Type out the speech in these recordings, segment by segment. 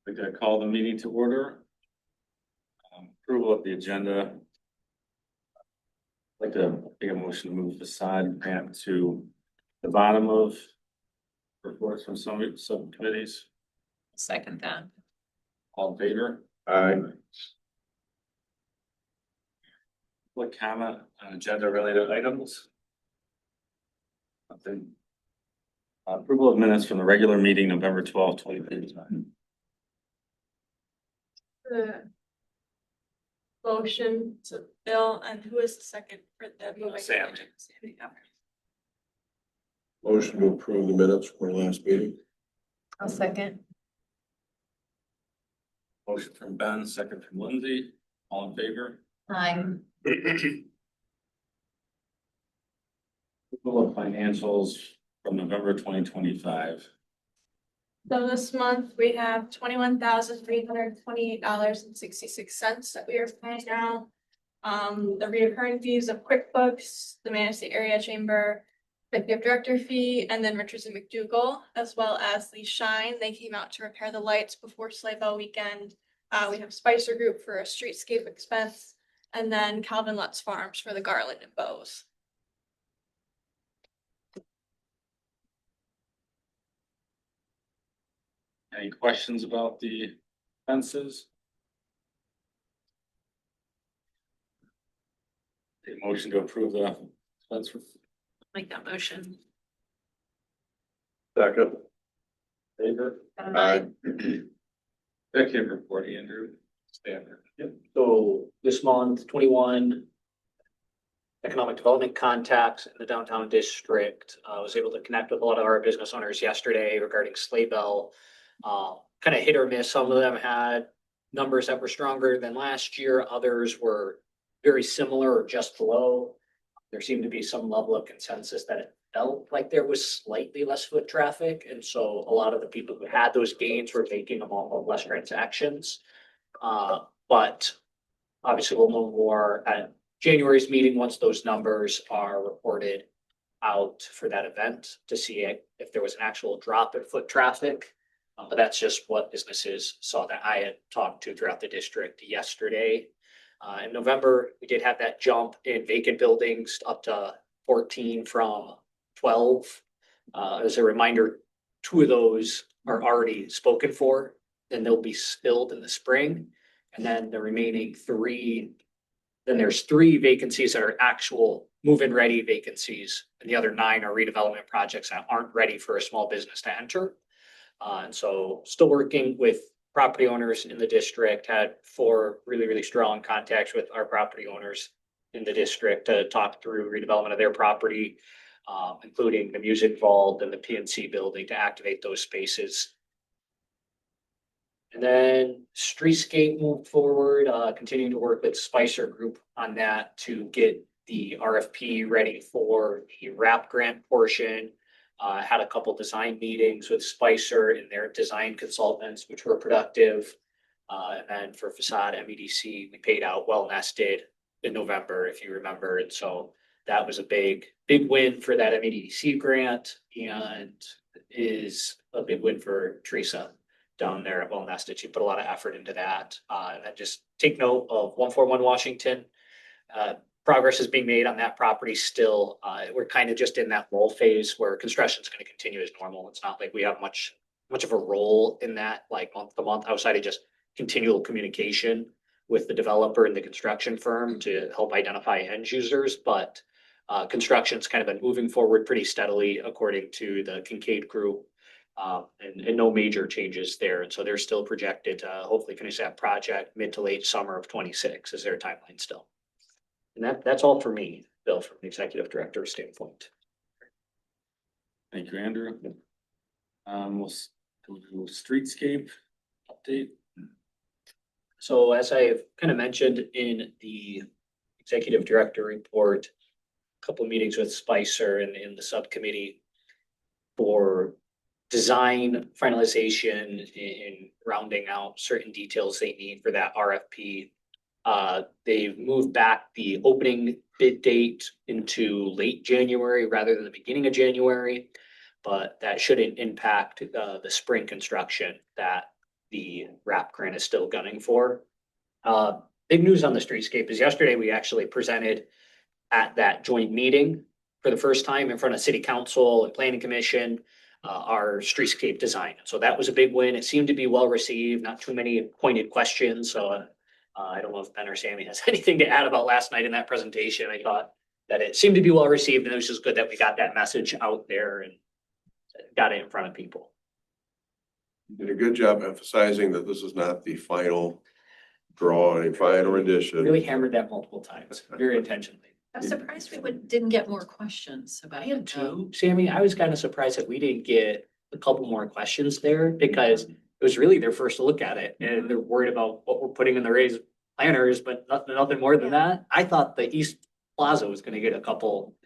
I'd like to call the meeting to order. Approval of the agenda. I'd like to make a motion to move facade grant to the bottom of reports from some subcommittees. Second that. All in favor? Aye. What comment on agenda related items? Nothing. Approval of minutes from the regular meeting, November 12th, 2025. The motion to Bill, and who is the second for the moving? Sam. Sandy, okay. Motion to approve the minutes from our last meeting. I'll second. Motion from Ben, second from Lindsay. All in favor? Aye. Approval of financials from November 2025. So this month we have $21,328.66 that we are paying now. The recurring fees of QuickBooks, the Manistee Area Chamber, executive director fee, and then Richards and McDougall, as well as the Shine. They came out to repair the lights before Sleigh Bell weekend. We have Spicer Group for a streetscape expense, and then Calvin Lutz Farms for the garland and bows. Any questions about the fences? A motion to approve the fence. Make that motion. Second. Favor? Aye. Executive report, Andrew. Standard. Yep. So this month, 21 economic development contacts in the downtown district. I was able to connect with a lot of our business owners yesterday regarding Sleigh Bell. Kind of hit or miss. Some of them had numbers that were stronger than last year. Others were very similar or just below. There seemed to be some level of consensus that it felt like there was slightly less foot traffic. And so a lot of the people who had those gains were making them off of less transactions. But obviously we'll know more at January's meeting once those numbers are reported out for that event to see if there was an actual drop in foot traffic. But that's just what businesses saw that I had talked to throughout the district yesterday. In November, we did have that jump in vacant buildings up to 14 from 12. As a reminder, 2 of those are already spoken for, and they'll be filled in the spring. And then the remaining 3, then there's 3 vacancies that are actual move-in ready vacancies. And the other 9 are redevelopment projects that aren't ready for a small business to enter. And so still working with property owners in the district, had 4 really, really strong contacts with our property owners in the district to talk through redevelopment of their property, including the music vault and the PNC building to activate those spaces. And then Streetscape moved forward, continuing to work with Spicer Group on that to get the RFP ready for the RAP grant portion. Had a couple design meetings with Spicer and their design consultants, which were productive. And then for facade MEDC, we paid out well nested in November, if you remember. And so that was a big win for that MEDC grant, and is a big win for Teresa down there at Well Nested. She put a lot of effort into that. And then just take note of 141 Washington. Progress is being made on that property still. We're kind of just in that lull phase where construction is going to continue as normal. It's not like we have much of a role in that, like month to month, outside of just continual communication with the developer and the construction firm to help identify end users. But construction's kind of been moving forward pretty steadily according to the Kincaid Group, and no major changes there. And so they're still projected to hopefully finish that project mid to late summer of 26 is their timeline still. And that's all for me, Bill, from the executive director standpoint. Thank you, Andrew. We'll do streetscape update. So as I've kind of mentioned in the executive director report, a couple of meetings with Spicer and in the subcommittee for design finalization and rounding out certain details they need for that RFP. They've moved back the opening bid date into late January rather than the beginning of January, but that shouldn't impact the spring construction that the RAP grant is still gunning for. Big news on the streetscape is yesterday we actually presented at that joint meeting for the first time in front of city council and planning commission, our streetscape design. So that was a big win. It seemed to be well received, not too many pointed questions. So I don't know if Ben or Sammy has anything to add about last night in that presentation. I thought that it seemed to be well received, and it was just good that we got that message out there and got it in front of people. You did a good job emphasizing that this is not the final drawing, final rendition. Really hammered that multiple times, very intentionally. I'm surprised we didn't get more questions about I am it. too, Sammy. I was kind of surprised that we didn't get a couple more questions there because it was really their first look at it and they're worried about what we're putting in the raised planners, but nothing more than that. I thought the East Plaza was gonna get a couple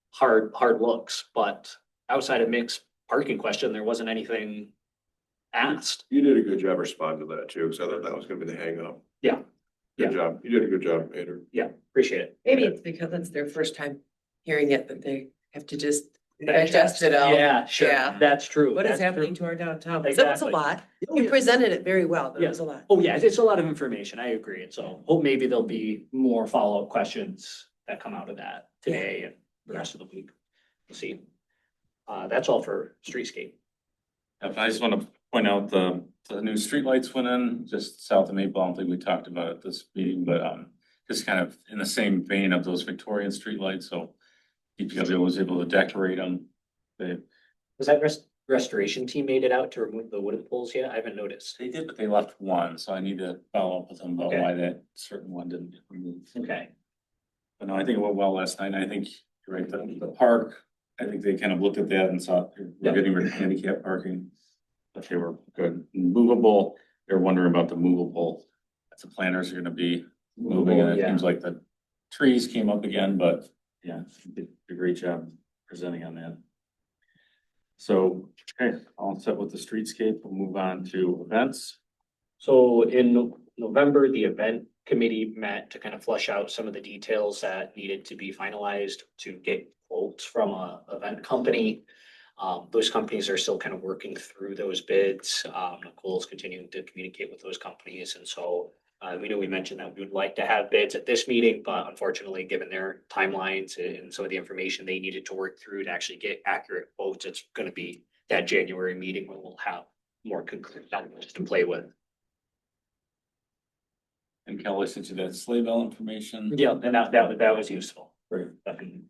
hard looks, but outside of mixed parking question, there wasn't anything asked. You did a good job responding to that too, because I thought that was gonna be the hang up. Yeah. Good job. You did a good job, Andrew. Yeah, appreciate it. Maybe it's because it's their first time hearing it that they have to just digest it all. Yeah, sure. Yeah. That's true. What is That's happening true. to our downtown? Because that was a Exactly. lot. You presented it very well, but it Yeah. was a lot. Oh, yeah, it's a lot of information. I agree. And so hope maybe there'll be more follow-up questions that come out of that today and the rest of the week. We'll see. That's all for streetscape. I just want to point out the new streetlights went in just south of Maple. I don't think we talked about it this meeting, but just kind of in the same vein of those Victorian streetlights. So DPW was able to decorate them. Was that restoration team made it out to remove the wooden poles yet? I haven't noticed. They did, but they left one, so I need to follow up with them about Okay. why that certain one didn't get removed. Okay. But no, I think it went well last night. I think you're right, the park, I think they kind of looked at that and saw we're Yeah. getting rid of handicap parking. But they were good. Movable, they're wondering about the movable. The planters are gonna be moving, and it Yeah. seems like the trees came up again, but yeah, you did a great job presenting on that. So, okay, all set with the streetscape. We'll move on to events. So in November, the event committee met to kind of flush out some of the details that needed to be finalized to get quotes from a event company. Those companies are still kind of working through those bids. Nicole's continuing to communicate with those companies. And so we know we mentioned that we would like to have bids at this meeting, but unfortunately, given their timelines and some of the information they needed to work through to actually get accurate quotes, it's going to be that January meeting when we'll have more concrete numbers to play with. And Kelly sent you that sleigh bell information. Yeah, and that was useful. Great. Definitely.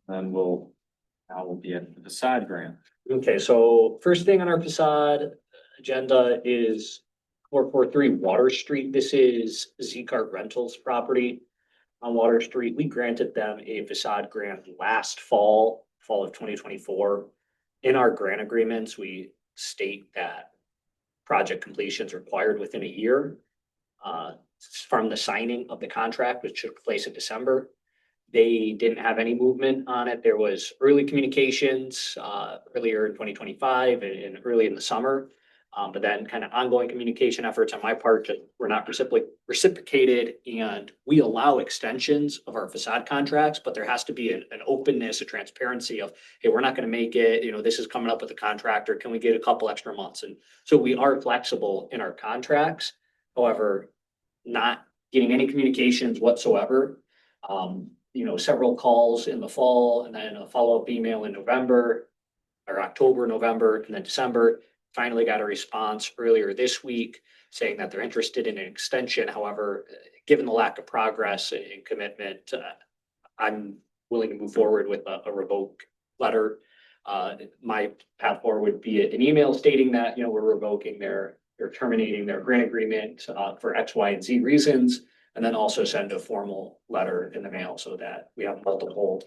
Then now we'll be at the facade grant. Okay, so first thing on our facade agenda is 443 Water Street. This is Z-Cart Rentals property on Water Street. We granted them a facade grant last fall of 2024. In our grant agreements, we state that project completion is required within a year from the signing of the contract, which took place in December. They didn't have any movement on it. There was early communications earlier in 2025 and early in the summer. But then kind of ongoing communication efforts on my part were not reciprocated, and we allow extensions of our facade contracts, but there has to be an openness, a transparency of, hey, we're not going to make it, this is coming up with the contractor. Can we get a couple extra months? And so we are flexible in our contracts. However, not getting any communications whatsoever. Several calls in the fall and then a follow-up email in November or October, November, and then December. Finally got a response earlier this week saying that they're interested in an extension. However, given the lack of progress and commitment, I'm willing to move forward with a revoke letter. My path forward would be an email stating that, we're revoking they're terminating their grant agreement for X, Y, and Z reasons. And then also send a formal letter in the mail so that we have multiple,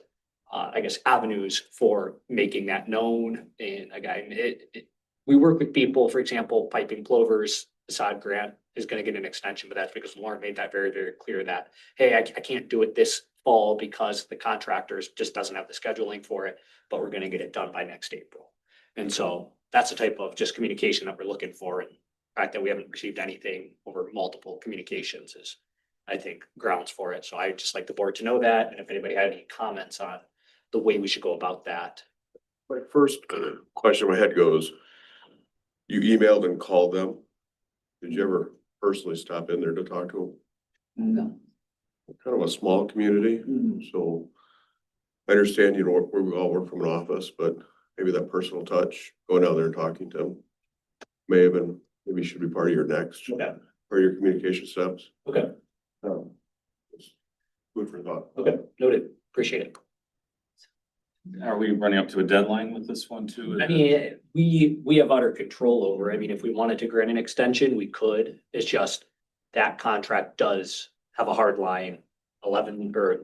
avenues for making that known. And again, we work with people, for example, Piping Plover's facade grant is going to get an extension, but that's because Lauren made that very, very clear that, hey, I can't do it this fall because the contractors just doesn't have the scheduling for it, but we're going to get it done by next April. And so that's the type of just communication that we're looking for. And the fact that we haven't received anything over multiple communications is, I think, grounds for it. So I just like the board to know that. And if anybody had any comments on the way we should go about that. My first question in my head goes, You emailed and called them? Did you ever personally stop in there to talk to them? Kind of a small community, so I understand, you know, we all work from an office, but maybe that personal touch, going out there and talking to them may have been, maybe should be part of your next, Okay, part of your communication steps. okay, It's Food for thought. okay, noted, appreciate it. Are we running up to a deadline with this one too? I mean, we have utter control over, I mean, if we wanted to grant an extension, we could, it's just that contract does have a hard line, 11 or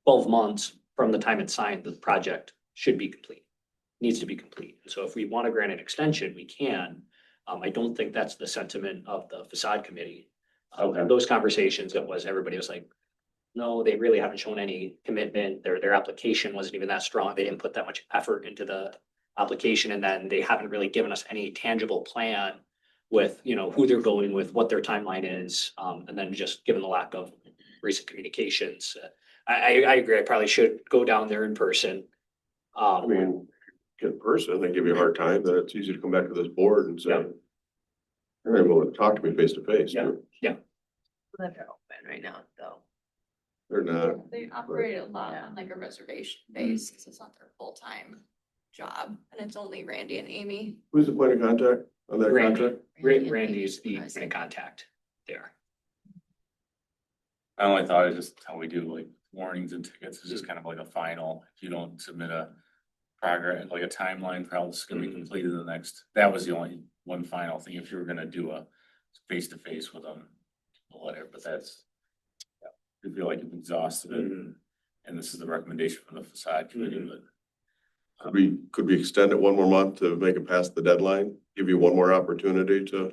12 months from the time it's signed, the project should be complete, needs to be complete. So if we want to grant an extension, we can. I don't think that's the sentiment of the facade committee. Okay. Those conversations, everybody was like, no, they really haven't shown any commitment. Their application wasn't even that strong. They didn't put that much effort into the application. And then they haven't really given us any tangible plan with, you know, who they're going with, what their timeline is. And then just given the lack of recent communications, I agree. I probably should go down there in person. I mean, get in person, they give you a hard time, then it's easy to come back to this board and say, Yeah. you're able to talk to me face to face. Yeah. They're open right now, though. They're not. They operate a lot on like a reservation basis. It's not their full-time job, and it's only Randy and Amy. Who's the point of contact on that Randy. contract? Randy is the point of contact there. I only thought it just how we do like warnings and tickets is just kind of like a final, if you don't submit a progress, like a timeline for how this is gonna be completed in the next, that was the only one final thing, if you were gonna do a face-to-face with them, or whatever, but that's, yeah, I feel like you've exhausted it, and this is the recommendation from the facade committee, but Could we extend it one more month to make it past the deadline? Give you one more opportunity to,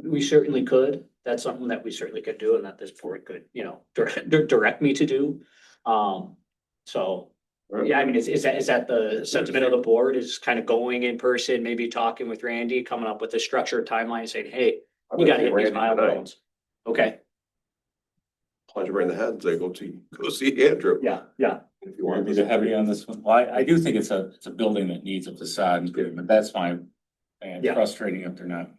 We certainly could. That's something that we certainly could do and that this board could, you know, direct me to do. So, yeah, I mean, is that the sentiment of the board, is kind of going in person, maybe talking with Randy, coming up with a structured timeline, saying, hey, you gotta hit these milestones. Okay, punch her in the head and say, go see Andrew. yeah. If you want want to to be heavy on this one, well, I do think it's a building that needs a facade improvement, that's fine. And Yeah. frustrating if they're not.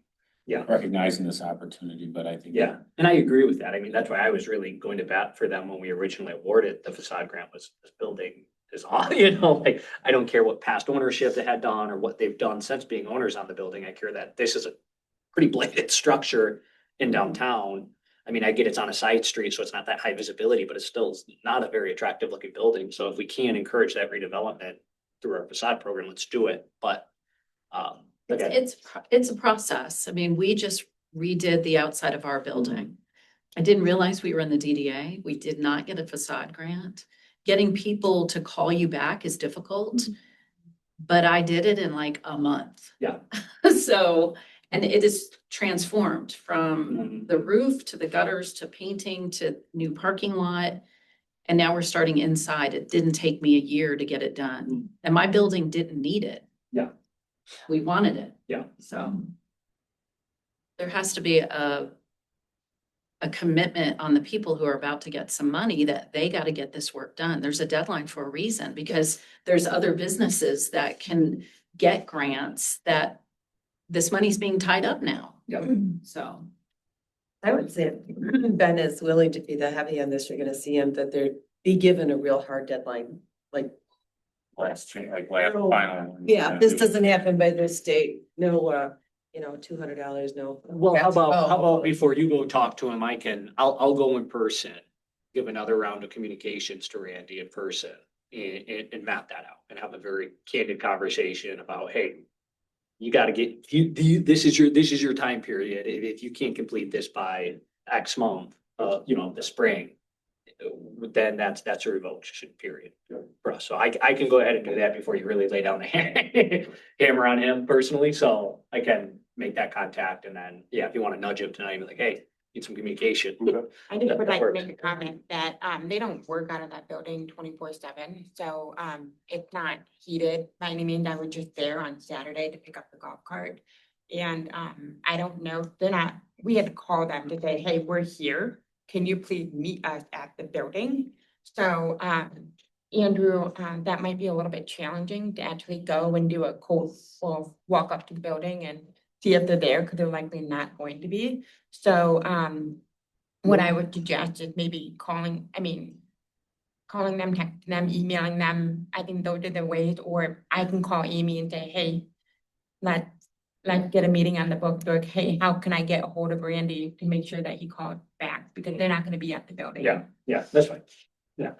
Yeah. Recognizing this opportunity, but I think. Yeah, and I agree with that. I mean, that's why I was really going to bat for them when we originally awarded the facade grant, was this building is on, you know, like, I don't care what past ownership they had done or what they've done since being owners on the building. I care that this is a pretty blatant structure in downtown. I mean, I get it's on a side street, so it's not that high visibility, but it's still not a very attractive looking building. So if we can encourage that redevelopment through our facade program, let's do it. But, again, It's a process. I mean, we just redid the outside of our building. I didn't realize we were in the DDA. We did not get a facade grant. Getting people to call you back is difficult, but I did it in like a month. Yeah. So, and it is transformed from the roof to the gutters to painting to new parking lot. And now we're starting inside. It didn't take me a year to get it done. And my building didn't need it. Yeah. We wanted it. Yeah. So there has to be a commitment on the people who are about to get some money that they got to get this work done. There's a deadline for a reason, because there's other businesses that can get grants that this money's being tied up now. Yep. So. I would say if Ben is willing to be the heavy on this, you're gonna see him that they're be given a real hard deadline, like. Last final. Yeah, this doesn't happen by this date, no, $200, no. well, how about before you go talk to him, I'll go in person, give another round of communications to Randy in person and map that out and have a very candid conversation about, hey, you gotta get, this is your time period. If you can't complete this by X month, the spring, then that's a revocation period for us. So I can go ahead and do that before you really lay down the hammer on him personally. So I can make that contact, and then, yeah, if you want to nudge him tonight, be like, hey, need some communication. I just would That like to works. make a comment that they don't work out of that building 24/7. So it's not heated by any means. I was just there on Saturday to pick up the golf cart. And I don't know, we had to call them to say, hey, we're here. Can you please meet us at the building? So Andrew, that might be a little bit challenging to actually go and do a cold walk up to the building and see if they're there, because they're likely not going to be. So, what I would suggest is maybe calling them, texting them, emailing them. I think those are the ways, or I can call Amy and say, hey, let's get a meeting on the book. Like, hey, how can I get a hold of Randy to make sure that he calls back? Because they're not gonna be at the building. Yeah, that's fine. Yeah.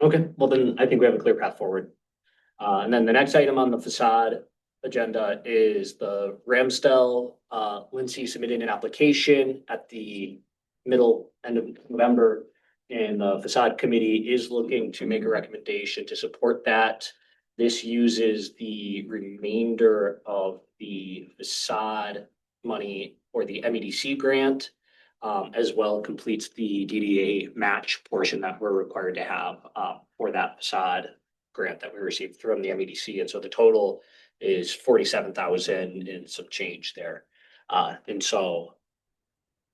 Okay, well then I think we have a clear path forward. And then the next item on the facade agenda is the Ramsdell, Lindsay submitted an application at the end of November. And the facade committee is looking to make a recommendation to support that. This uses the remainder of the facade money or the MEDC grant, as well completes the DDA match portion that we're required to have, for that facade grant that we received from the MEDC. And so the total is 47,000 and some change there. And so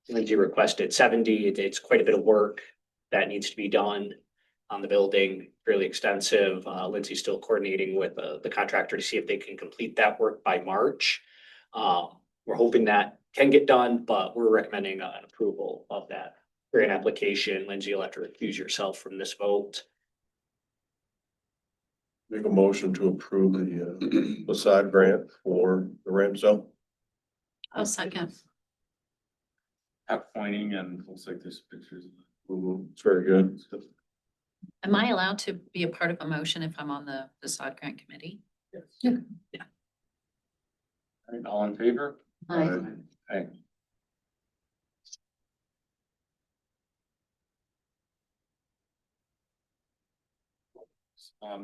Lindsay requested 70. It's quite a bit of work that needs to be done on the building, fairly extensive. Lindsay's still coordinating with the contractor to see if they can complete that work by March. We're hoping that can get done, but we're recommending an approval of that grant application. Lindsay, you'll have to recuse yourself from this vote. Make a motion to approve the facade grant for the Ramsdell. I'll second. At pointing and looks like there's pictures. It's very good. Am I allowed to be a part of a motion if I'm on the facade grant committee? Yes. Yeah. All right, all in favor? Aye. Aye.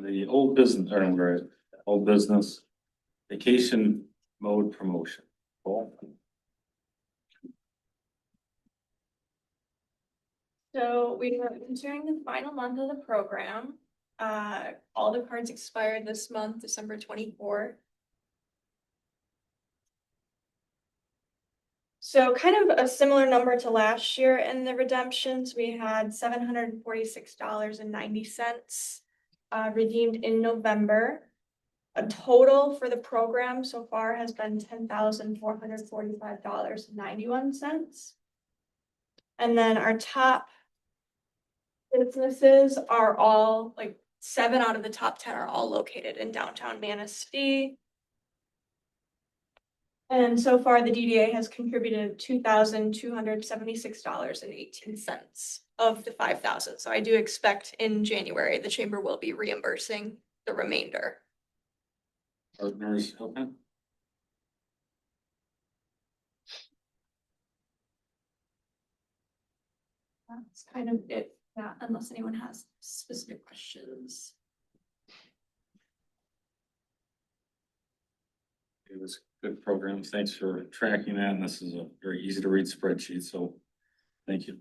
The old business vacation mode promotion. Cool. So we are entering the final month of the program. All the cards expired this month, December 24th. So kind of a similar number to last year in the redemptions, we had $746.90 redeemed in November. A total for the program so far has been $10,445.91. And then our top businesses are all, like 7 out of the top 10 are all located in downtown Manistee. And so far, the DDA has contributed $2,276.18 of the 5,000. So I do expect in January, the chamber will be reimbursing the remainder. Partners, okay. That's kind of it, yeah, unless anyone has specific questions. It was a good program. Thanks for tracking that. And this is a very easy to read spreadsheet, so thank you.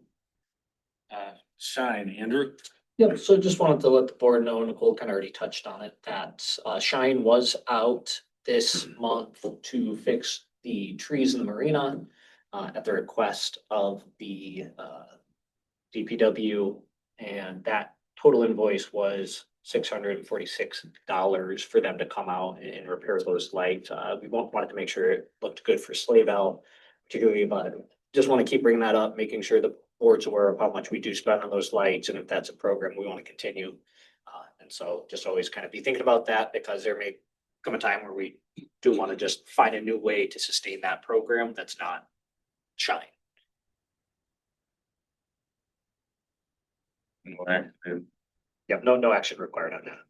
Shine, Andrew? Yep, so just wanted to let the board know, Nicole kind of already touched on it, that Shine was out this month to fix the trees in the marina at the request of the DPW, and that total invoice was $646 for them to come out and repair those lights. We wanted to make sure it looked good for Sleigh Bell, particularly, but just want to keep bringing that up, making sure the board's aware of how much we do spend on those lights, and if that's a program we want to continue. And so just always kind of be thinking about that, because there may come a time where we do want to just find a new way to sustain that program that's not Shine. Yep, no action required on that.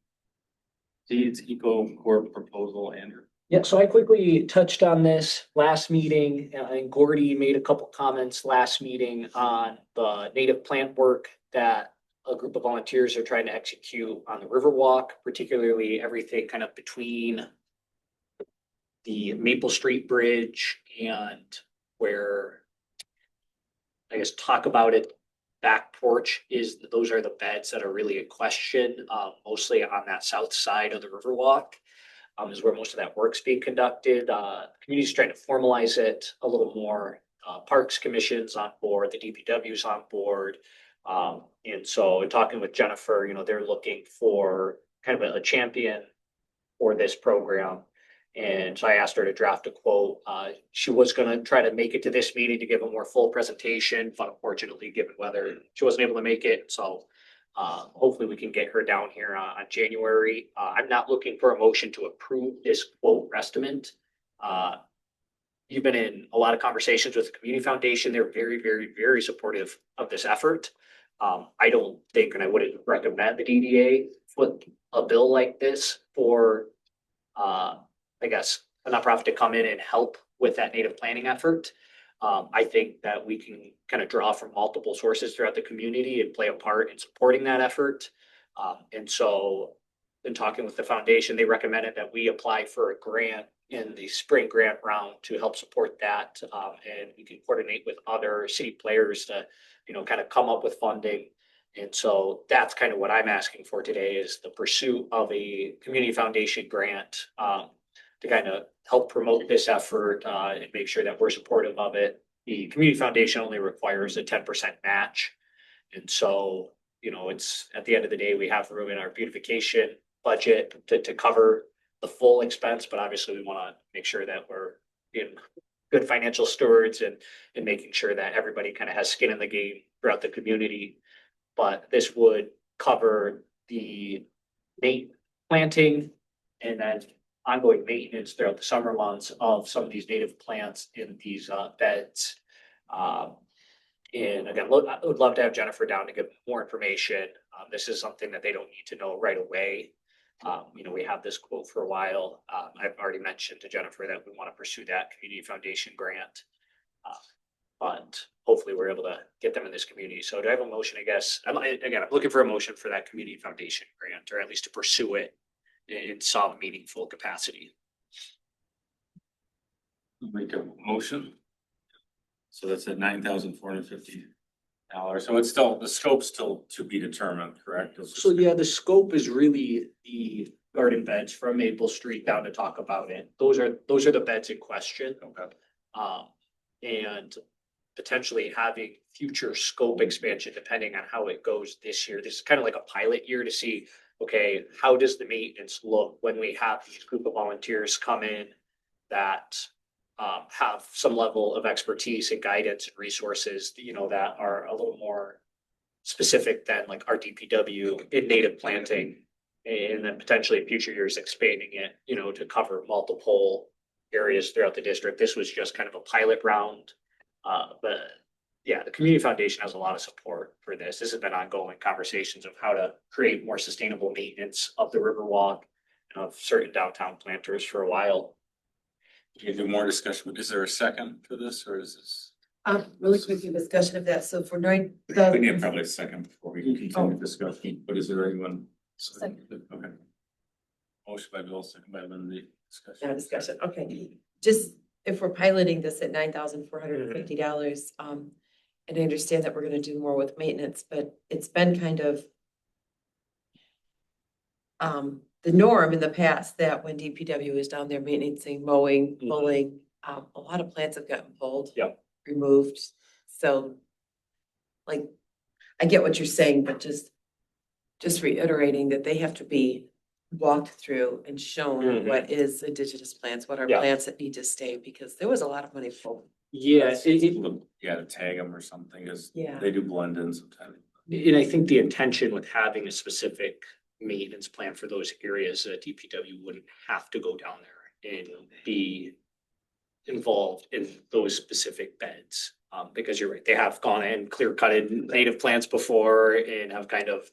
Deeds Eco Corp proposal, Andrew. Yeah, so I quickly touched on this last meeting, and Gordy made a couple comments last meeting on the native plant work that a group of volunteers are trying to execute on the Riverwalk, particularly everything kind of between the Maple Street Bridge and where, I guess, talk about it, back porch is, those are the beds that are really in question, mostly on that south side of the Riverwalk. Is where most of that work's being conducted. Community's trying to formalize it a little more. Parks Commission's on board, the DPW's on board. And so in talking with Jennifer, they're looking for kind of a champion for this program. And so I asked her to draft a quote. She was gonna try to make it to this meeting to give a more full presentation, but unfortunately, given weather, she wasn't able to make it, so. Hopefully we can get her down here on January. I'm not looking for a motion to approve this quote estimate. You've been in a lot of conversations with the Community Foundation. They're very, very, very supportive of this effort. I don't think, and I wouldn't recommend the DDA foot a bill like this for, I guess, a nonprofit to come in and help with that native planning effort. I think that we can kind of draw from multiple sources throughout the community and play a part in supporting that effort. And so in talking with the foundation, they recommended that we apply for a grant in the spring grant round to help support that. And we can coordinate with other city players to, kind of come up with funding. And so that's kind of what I'm asking for today is the pursuit of a community foundation grant, to kind of help promote this effort, and make sure that we're supportive of it. The community foundation only requires a 10% match. And so, it's at the end of the day, we have room in our beautification budget to cover the full expense, but obviously we want to make sure that we're being good financial stewards and making sure that everybody kind of has skin in the game throughout the community. But this would cover the planting and then ongoing maintenance throughout the summer months of some of these native plants in these beds. And again, I would love to have Jennifer down to give more information. This is something that they don't need to know right away. We have this quote for a while. I've already mentioned to Jennifer that we want to pursue that community foundation grant. But hopefully we're able to get them in this community. So do I have a motion, I guess? I'm looking for a motion for that community foundation grant, or at least to pursue it in some meaningful capacity. Make a motion. So that's at $9,450. So it's still, the scope's still to be determined, correct? So yeah, the scope is really the garden beds from Maple Street down to talk about it. Those are the beds in question. Okay. And potentially having future scope expansion depending on how it goes this year. This is kind of like a pilot year to see, okay, how does the maintenance look when we have these group of volunteers come in that have some level of expertise and guidance and resources, that are a little more specific than like our DPW in native planting, and then potentially in future years expanding it, to cover multiple areas throughout the district. This was just kind of a pilot round. But yeah, the community foundation has a lot of support for this. This has been ongoing conversations of how to create more sustainable maintenance of the Riverwalk and of certain downtown planters for a while. You can do more discussion, but is there a second for this, or is this? Really quickly discussion of that. So for We need 9,000, probably a second before we continue discussion, but is there anyone? Okay. Motion by Bill, second by Lindsay. discussion. Okay, just if we're piloting this at $9,450, and I understand that we're gonna do more with maintenance, but it's been kind of the norm in the past that when DPW is down there maintaining, mowing, pulling, a lot of plants have gotten pulled. Yep. Removed. So like, I get what you're saying, but just reiterating that they have to be walked through and shown what is indigenous plants, what are Yeah. plants that need to stay, because there was a lot of money pulled. Yeah, Yeah, to tag them or something, is Yeah. they do blend in sometimes. and I think the intention with having a specific maintenance plan for those areas, DPW wouldn't have to go down there and be involved in those specific beds. Because you're right, they have gone and clear cutted native plants before and have kind of.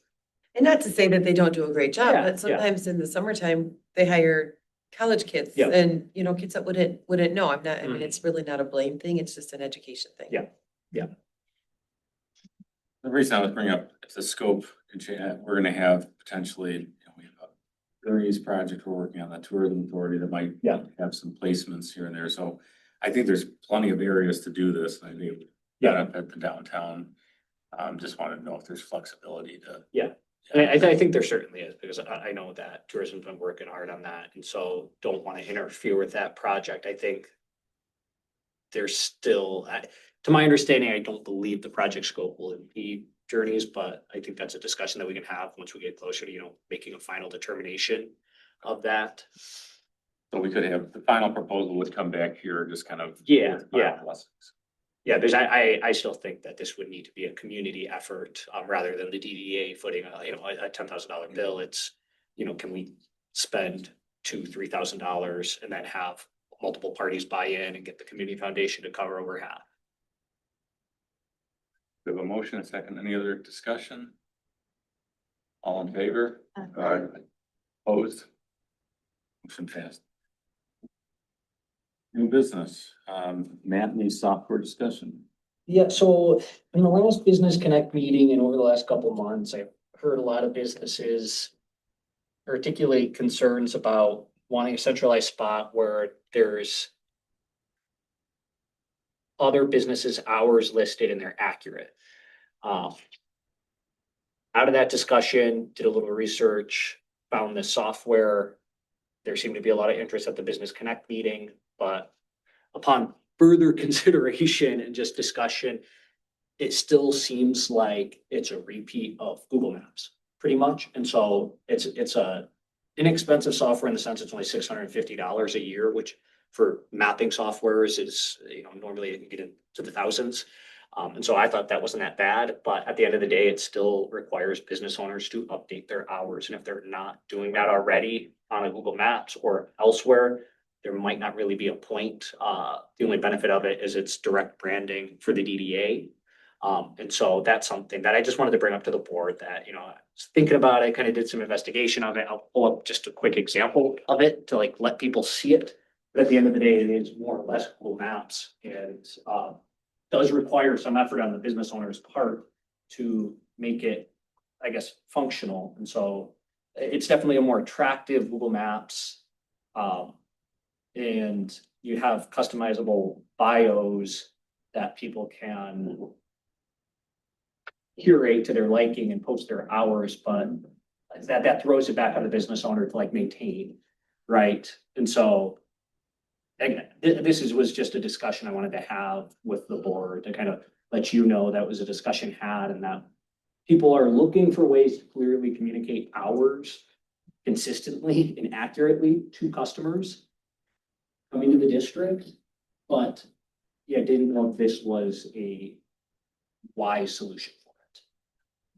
And not to say that they don't do a great job, Yeah, but yeah. sometimes in the summertime, they hire college kids Yeah. and, kids that wouldn't know. I mean, Mhm. it's really not a blame thing. It's just an education thing. Yeah. The reason I was bringing up the scope, we're gonna have potentially, we have a various project we're working on, the tourism authority that might Yeah. have some placements here and there, so I think there's plenty of areas to do this, and I think Yeah. up at the downtown. Just wanted to know if there's flexibility to. And I think there certainly is, because I know that tourism's been working hard on that, and so don't want to interfere with that project. I think there's still, to my understanding, I don't believe the project scope will impede Journeys, but I think that's a discussion that we can have once we get closer to, making a final determination of that. So we could have, the final proposal would come back here, just kind of. Yeah, with final yeah. blessings. Yeah, there's, I still think that this would need to be a community effort, rather than the DDA footing, a $10,000 bill. It's, can we spend $2,000-3,000 and then have multiple parties buy in and get the community foundation to cover over half? We have a motion, a second, any other discussion? All in favor? Aye. Opposed? Motion passed. New business, Manistee software discussion. Yeah, so in the last Business Connect meeting and over the last couple of months, I've heard a lot of businesses articulate concerns about wanting a centralized spot where there's other businesses' hours listed and they're accurate. Out of that discussion, did a little research, found the software. There seemed to be a lot of interest at the Business Connect meeting, but upon further consideration and just discussion, it still seems like it's a repeat of Google Maps, pretty much. And so it's a inexpensive software in the sense it's only $650 a year, which for mapping softwares is, normally you can get into the thousands. And so I thought that wasn't that bad, but at the end of the day, it still requires business owners to update their hours. And if they're not doing that already on a Google Maps or elsewhere, there might not really be a point. The only benefit of it is it's direct branding for the DDA. And so that's something that I just wanted to bring up to the board that, I was thinking about it, kind of did some investigation of it. I'll pull up just a quick example of it to let people see it. But at the end of the day, it is more or less Google Maps and does require some effort on the business owner's part to make it, I guess, functional. And so it's definitely a more attractive Google Maps. And you have customizable bios that people can curate to their liking and post their hours, but that throws it back on the business owner to maintain, right? And so again, this was just a discussion I wanted to have with the board to kind of let you know that was a discussion had and that people are looking for ways to clearly communicate hours consistently and accurately to customers coming to the district. But yeah, didn't know if this was a wise solution for it.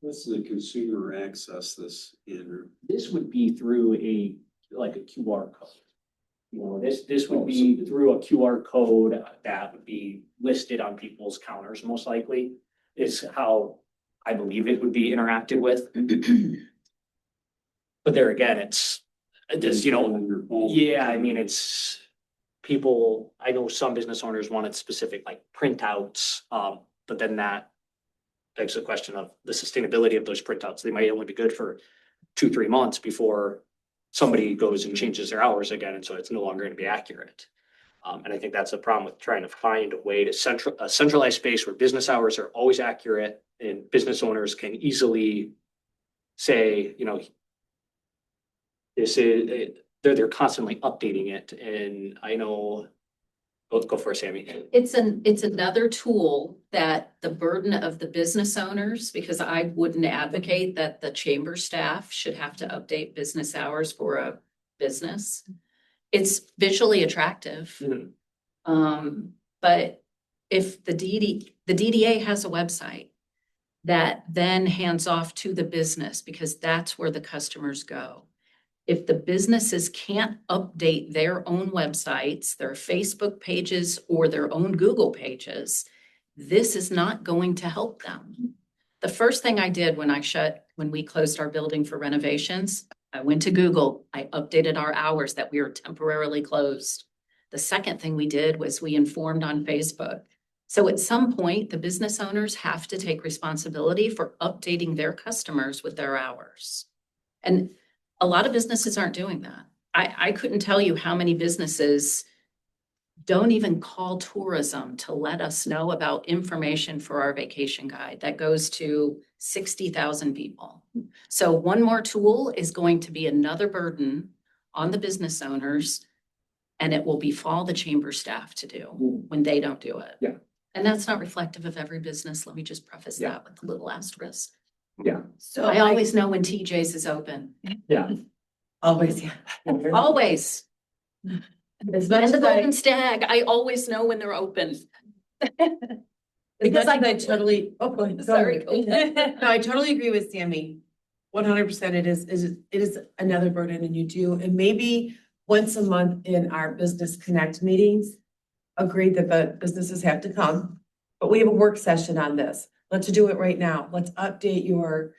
What's the consumer access this in? This would be through a QR code. This would be through a QR code that would be listed on people's counters, most likely, is how I believe it would be interacted with. But there again, it's On your phone. yeah, I mean, it's people, I know some business owners wanted specific printouts, but then that begs the question of the sustainability of those printouts. They might only be good for 2-3 months before somebody goes and changes their hours again. And so it's no longer going to be accurate. And I think that's the problem with trying to find a way to centralize space where business hours are always accurate and business owners can easily say, this is, they're constantly updating it. And I know, go for it, Sammy. It's another tool that the burden of the business owners, because I wouldn't advocate that the chamber staff should have to update business hours for a business. It's visually attractive. Mhm. But if the DDA has a website that then hands off to the business, because that's where the customers go. If the businesses can't update their own websites, their Facebook pages, or their own Google pages, this is not going to help them. The first thing I did when we closed our building for renovations, I went to Google, I updated our hours that we were temporarily closed. The second thing we did was we informed on Facebook. So at some point, the business owners have to take responsibility for updating their customers with their hours. And a lot of businesses aren't doing that. I couldn't tell you how many businesses don't even call tourism to let us know about information for our vacation guide that goes to 60,000 people. So one more tool is going to be another burden on the business owners, and it will befall the chamber staff to do when they don't do it. Yeah. And that's not reflective of every business. Let me just preface Yeah. that with a little asterisk. Yeah. So I always know when TJ's is open. Yeah. always, yeah. Always. As much And the as I, Golden Stag, I always know when they're open. as because much I- as I totally, oh, go ahead. Sorry, go No, I totally agree with Sammy. 100%, it is another burden and you do, and maybe once a month in our business connect meetings, agreed that the businesses have to come, but we have a work session on this. Let's do it right now. Let's update your,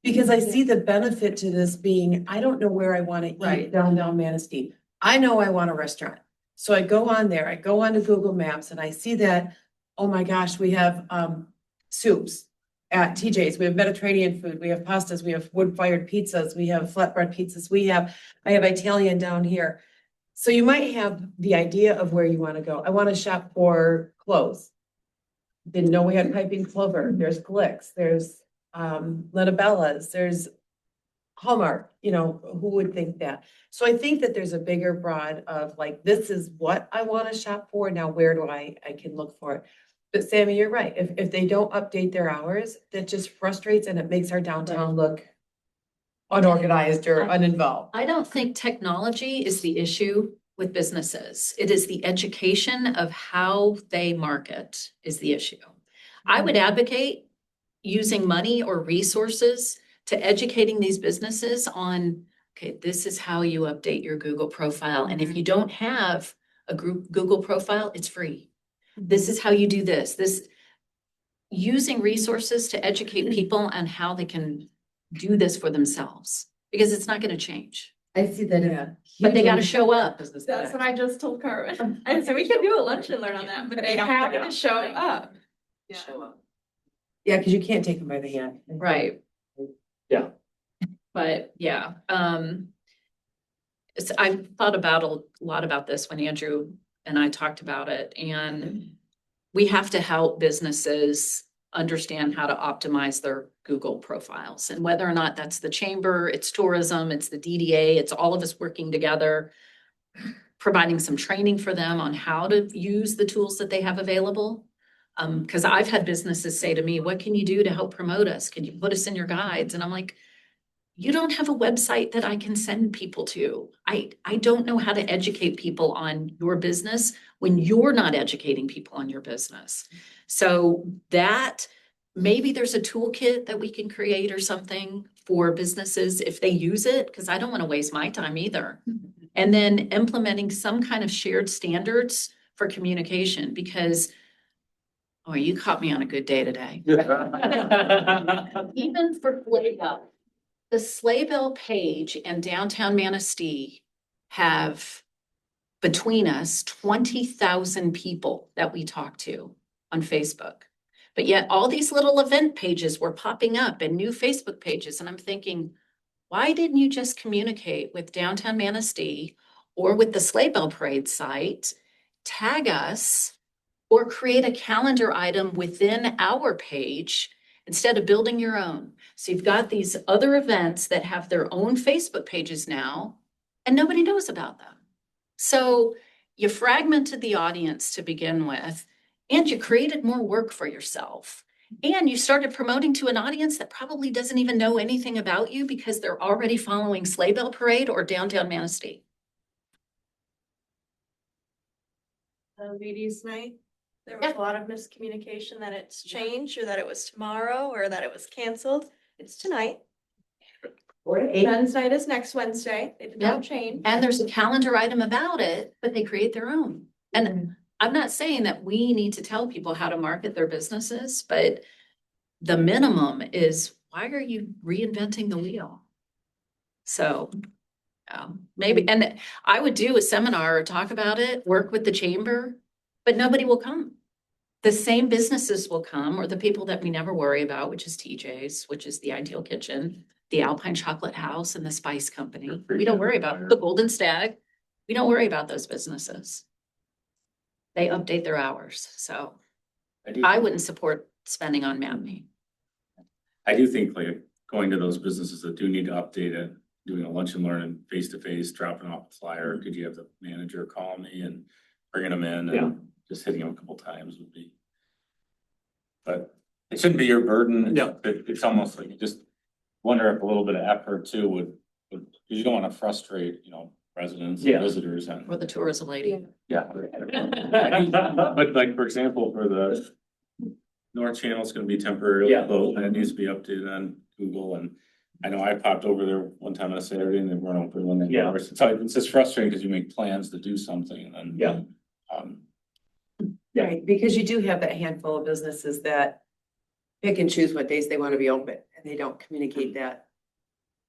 because I see the benefit to this being, I don't know where I want to eat Right. downtown Manistee. I know I want a restaurant. So I go on there, I go onto Google Maps and I see that, oh my gosh, we have soups at TJ's, we have Mediterranean food, we have pastas, we have wood-fired pizzas, we have flatbread pizzas, I have Italian down here. So you might have the idea of where you want to go. I want to shop for clothes. Didn't know we had piping clover. There's Glicks, there's Letabellas, there's Hallmark, who would think that? So I think that there's a bigger broad of like, this is what I want to shop for. Now, where do I can look for it? But Sammy, you're right. If they don't update their hours, that just frustrates and it makes our downtown look unorganized or uninvolved. I don't think technology is the issue with businesses. It is the education of how they market is the issue. I would advocate using money or resources to educating these businesses on, okay, this is how you update your Google profile. And if you don't have a group Google profile, it's free. This is how you do this, using resources to educate people on how they can do this for themselves, because it's not going to change. I see that. Yeah. But they gotta show up. That's what I just told Carmen. I said, we could do a lunch and learn on that, but they have to show up. Yeah, because you can't take them by the hand. Right. Yeah. But yeah, I've thought about a lot about this when Andrew and I talked about it, and we have to help businesses understand how to optimize their Google profiles, and whether or not that's the chamber, it's tourism, it's the DDA, it's all of us working together, providing some training for them on how to use the tools that they have available. Because I've had businesses say to me, what can you do to help promote us? Can you put us in your guides? And I'm like, you don't have a website that I can send people to. I don't know how to educate people on your business when you're not educating people on your business. So that maybe there's a toolkit that we can create or something for businesses if they use it, because I don't want to waste my time either. And then implementing some kind of shared standards for communication, because oh, you caught me on a good day today. Even for Flago, the Sleigh Bell page and downtown Manistee have between us 20,000 people that we talk to on Facebook. But yet all these little event pages were popping up and new Facebook pages. And I'm thinking, why didn't you just communicate with downtown Manistee or with the Sleigh Bell Parade site, tag us, or create a calendar item within our page instead of building your own? So you've got these other events that have their own Facebook pages now, and nobody knows about them. So you fragmented the audience to begin with, and you created more work for yourself. And you started promoting to an audience that probably doesn't even know anything about you because they're already following Sleigh Bell Parade or downtown Manistee. Ladies' night, there was a lot of miscommunication that it's changed or that it was tomorrow or that it was canceled. It's tonight. Men's night is next Wednesday. They did not change. And there's a calendar item about it, but they create their own. And I'm not saying that we need to tell people how to market their businesses, but the minimum is, why are you reinventing the wheel? So maybe, and I would do a seminar or talk about it, work with the chamber, but nobody will come. The same businesses will come, or the people that we never worry about, which is TJ's, which is the Ideal Kitchen, the Alpine Chocolate House, and the Spice Company. We don't worry about the Golden Stag. We don't worry about those businesses. They update their hours, so I wouldn't support spending on mapping. I do think like going to those businesses that do need to update it, doing a lunch and learn and face to face, dropping off a flyer. Could you have the manager call me and bringing them in and just hitting them a couple times would be. But it shouldn't be your burden. No. It's almost like you just wonder if a little bit of effort too would, because you don't want to frustrate, residents Yeah. and visitors and. Or the tourism lady. Yeah. But like, for example, for the North Channel is gonna be temporarily Yeah. closed, and it needs to be updated on Google, and I know I popped over there one time on a Saturday and they weren't open when they Yeah. were. So it's just frustrating because you make plans to do something and then. Yeah. Yeah. Right, because you do have that handful of businesses that pick and choose what days they want to be open, and they don't communicate that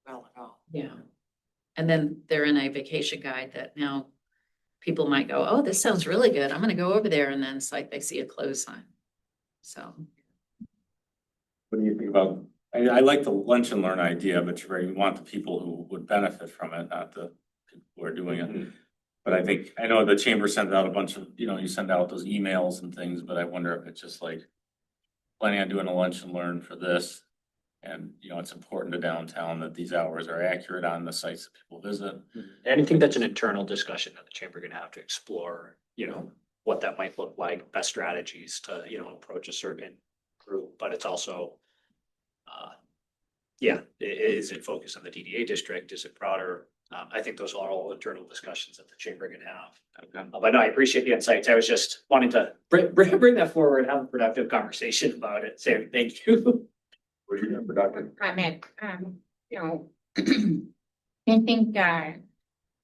well at all. Yeah. And then they're in a vacation guide that now people might go, oh, this sounds really good. I'm gonna go over there. And then it's like they see a close sign. So, What do you think about, I like the lunch and learn idea, but you're right, you want the people who would benefit from it, not the people who are doing it. But I think, I know the chamber sent out a bunch of, you send out those emails and things, but I wonder if it's just like planning on doing a lunch and learn for this. And, it's important to downtown that these hours are accurate on the sites that people visit. Anything that's an internal discussion that the chamber gonna have to explore, what that might look like, best strategies to, approach a certain group, but it's also. Is it focused on the DDA district? Is it broader? I think those are all internal discussions that the chamber can have. But no, I appreciate the insights. I was just wanting to bring that forward, have a productive conversation about it. Sammy, thank you. What do you have for Dr.? Comment, I think,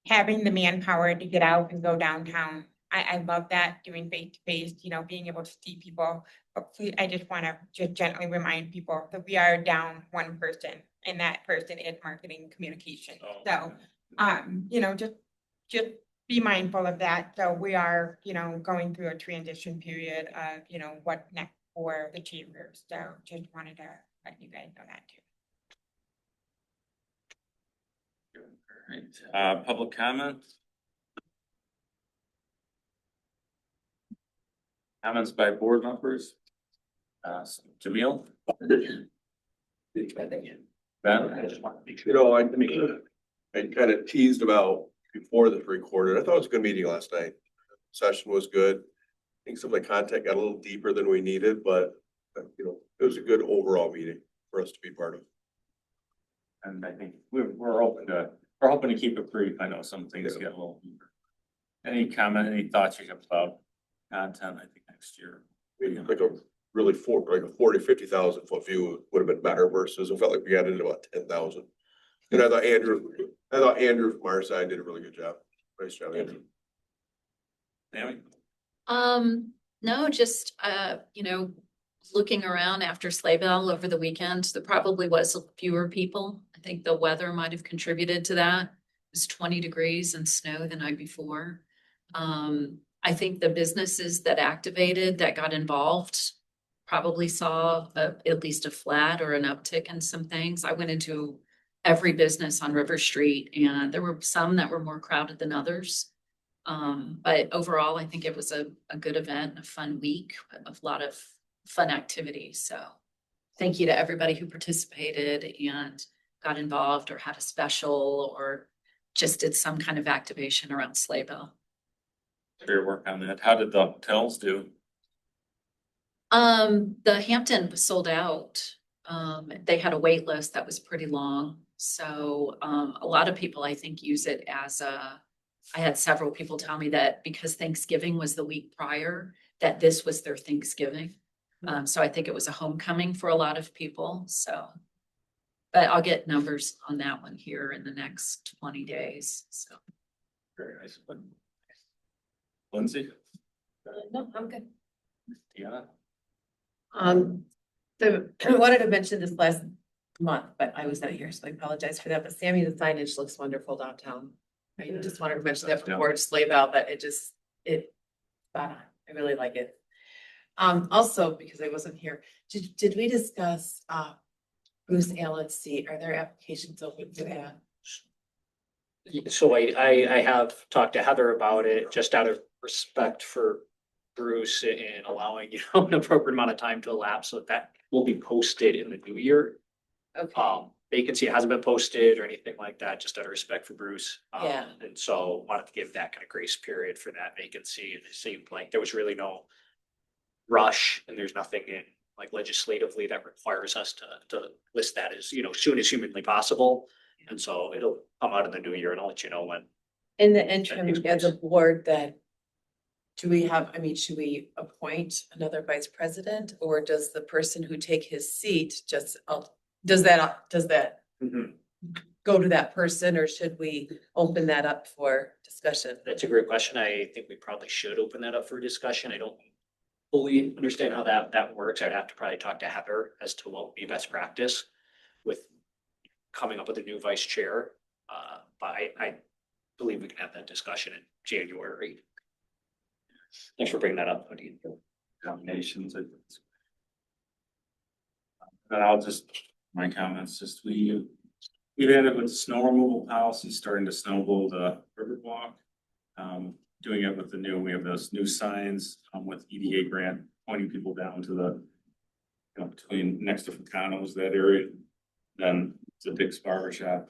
having the manpower to get out and go downtown, I love that, doing face to face, being able to see people. But please, I just wanna just gently remind people that we are down one person, and that person is marketing communication. So, just be mindful of that. So we are, going through a transition period of, what next for the chamber. So just wanted to let you guys know that too. All right, public comments? Comments by board members? Jamil? Ben? I just want to make sure. I kind of teased about before this recorded. I thought it was a good meeting last night. Session was good. I think some of the content got a little deeper than we needed, but it was a good overall meeting for us to be part of. And I think we're hoping to keep it brief. I know some things get a little deeper. Any comment, any thoughts you have about content, I think next year? Like a really 50,000 foot view would have been better versus it felt like we got into about 10,000. And I thought Andrew from our side did a really good job. Nice job, Andrew. Naomi? no, just, looking around after Sleigh Bell over the weekend, there probably was fewer people. I think the weather might have contributed to that. It was 20 degrees and snow the night before. I think the businesses that activated, that got involved, probably saw at least a flat or an uptick in some things. I went into every business on River Street and there were some that were more crowded than others. But overall, I think it was a good event, a fun week, a lot of fun activities. So thank you to everybody who participated and got involved or had a special or just did some kind of activation around Sleigh Bell. Your work on that. How did the hotels do? The Hampton was sold out. They had a wait list that was pretty long. So, a lot of people, I think, use it as I had several people tell me that because Thanksgiving was the week prior, that this was their Thanksgiving. So I think it was a homecoming for a lot of people. So, but I'll get numbers on that one here in the next 20 days. So. Very nice. Lindsay? No, I'm good. Deanna? I wanted to mention this last month, but I was not here, so I apologize for that. But Sammy, the signage looks wonderful downtown. I just wanted to mention that before Sleigh Bell, but it spot on. I really like it. Also, because I wasn't here, did we discuss, Bruce Allen's seat? Are there applications open for that? So I have talked to Heather about it, just out of respect for Bruce and allowing, an appropriate amount of time to elapse, so that will be posted in the new year. Okay. Vacancy hasn't been posted or anything like that, just out of respect for Bruce. Yeah. And so wanted to give that kind of grace period for that vacancy, and it seemed like there was really no rush, and there's nothing in like legislatively that requires us to list that as, soon as humanly possible. And so it'll come out in the new year, and I'll let you know when. In the interim, as a board, that do we have, I mean, should we appoint another vice president, or does the person who take his seat just, does that go to that person, or should we open that up for discussion? That's a great question. I think we probably should open that up for discussion. I don't fully understand how that works. I'd have to probably talk to Heather as to what would be best practice with coming up with a new vice chair. But I believe we can have that discussion in January. Thanks for bringing that up, Odie. Nominations. But I'll just, my comments, just we've ended with the snow removal policy, starting to snow blow the river walk. Doing it with we have those new signs, with EDA grant, pointing people down to the, between next to Fracano's, that area, then the Dick's Barber Shop.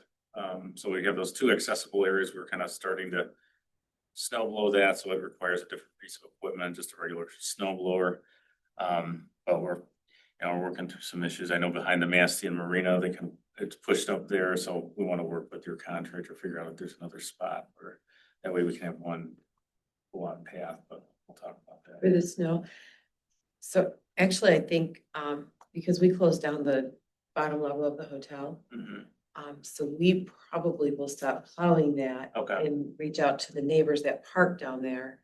So we have those two accessible areas. We're kind of starting to snow blow that, so it requires a different piece of equipment, just a regular snow blower. But we're working through some issues. I know behind the Manistee and Marina, it's pushed up there, so we want to work with your contractor, figure out if there's another spot where that way we can have one path, but we'll talk about that. For the snow. So actually, I think, because we closed down the bottom level of the hotel, Mhm. so we probably will stop plowing that. Okay. And reach out to the neighbors that park down there.